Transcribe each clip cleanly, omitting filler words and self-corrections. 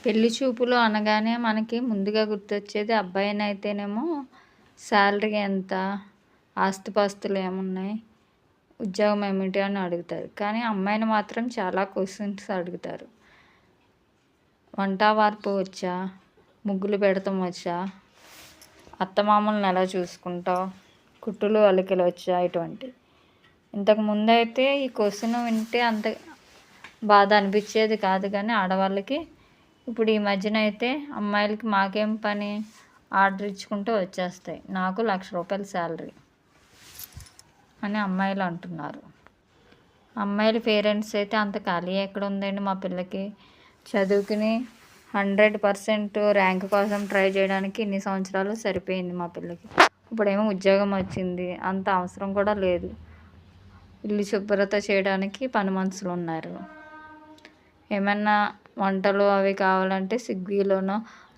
పెళ్లి చూపులు అనగానే మనకి ముందుగా గుర్తొచ్చేది అబ్బాయినైతేనేమో శాలరీ ఎంత, ఆస్తిపాస్తులు ఏమున్నాయి, ఉద్యోగం ఏమిటి అని అడుగుతారు. కానీ అమ్మాయిని మాత్రం చాలా క్వశ్చన్స్ అడుగుతారు. వంట వార్పు వచ్చా, ముగ్గులు పెడతాం వచ్చా, అత్తమామల్ని ఎలా చూసుకుంటావు, కుట్టులు అలికలు వచ్చా, ఇటువంటి. ఇంతకు ముందు అయితే ఈ క్వశ్చన్ వింటే అంత బాధ అనిపించేది కాదు, కానీ ఆడవాళ్ళకి ఇప్పుడు ఈ మధ్యన అయితే అమ్మాయిలకి మాకేం పని, ఆర్డర్ ఇచ్చుకుంటూ వచ్చేస్తాయి, నాకు ₹1,00,000 శాలరీ అని అమ్మాయిలు అంటున్నారు. అమ్మాయిల పేరెంట్స్ అయితే అంత ఖాళీ ఎక్కడ ఉందండి, మా పిల్లకి చదువుకుని 100% ర్యాంక్ కోసం ట్రై చేయడానికి ఇన్ని సంవత్సరాలు సరిపోయింది మా పిల్లకి. ఇప్పుడేమో ఉద్యోగం వచ్చింది, అంత అవసరం కూడా లేదు. ఇల్లు శుభ్రత చేయడానికి పని మనుషులు ఉన్నారు. ఏమన్నా వంటలు అవి కావాలంటే స్విగ్గీలోనో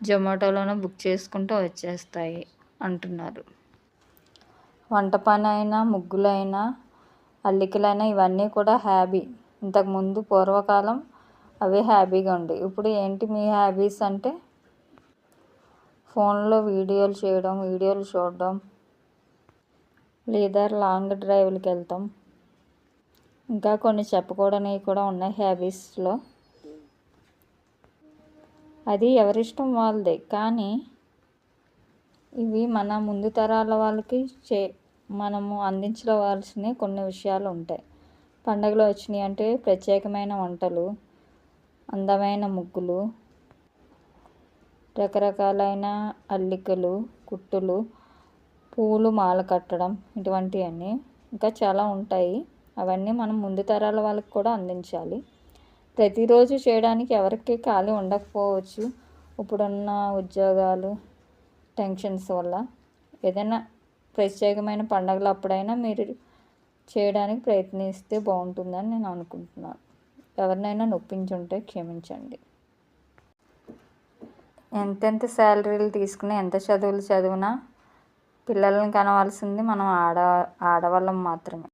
జొమాటోలోనో బుక్ చేసుకుంటూ వచ్చేస్తాయి అంటున్నారు. వంట పని అయినా, ముగ్గులైనా, అల్లికలైనా ఇవన్నీ కూడా హ్యాబీ. ఇంతకుముందు పూర్వకాలం అవే హ్యాబీగా ఉండే. ఇప్పుడు ఏంటి మీ హ్యాబీస్ అంటే ఫోన్లో వీడియోలు చేయడం, వీడియోలు చూడడం, లేదా లాంగ్ డ్రైవ్లకి వెళ్తాం. ఇంకా కొన్ని చెప్పకూడనివి కూడా ఉన్నాయి హ్యాబీస్లో. అది ఎవరిష్టం వాళ్ళదే. కానీ ఇవి మన ముందు తరాల వాళ్ళకి మనము అందించవలసిన కొన్ని విషయాలు ఉంటాయి. పండుగలు వచ్చినాయి అంటే ప్రత్యేకమైన వంటలు, అందమైన ముగ్గులు, రకరకాలైన అల్లికలు, కుట్టులు, పూలు మాల కట్టడం, ఇటువంటివన్నీ ఇంకా చాలా ఉంటాయి. అవన్నీ మనం ముందు తరాల వాళ్ళకి కూడా అందించాలి. ప్రతిరోజు చేయడానికి ఎవరికి ఖాళీ ఉండకపోవచ్చు. ఇప్పుడున్న ఉద్యోగాలు, టెన్షన్స్ వల్ల ఏదైనా ప్రత్యేకమైన పండుగలు అప్పుడైనా మీరు చేయడానికి ప్రయత్నిస్తే బాగుంటుందని నేను అనుకుంటున్నాను. ఎవరినైనా నొప్పించుంటే క్షమించండి. ఎంతెంత శాలరీలు తీసుకుని ఎంత చదువులు చదివినా పిల్లల్ని కనవలసింది మనం ఆడవాళ్ళం మాత్రమే.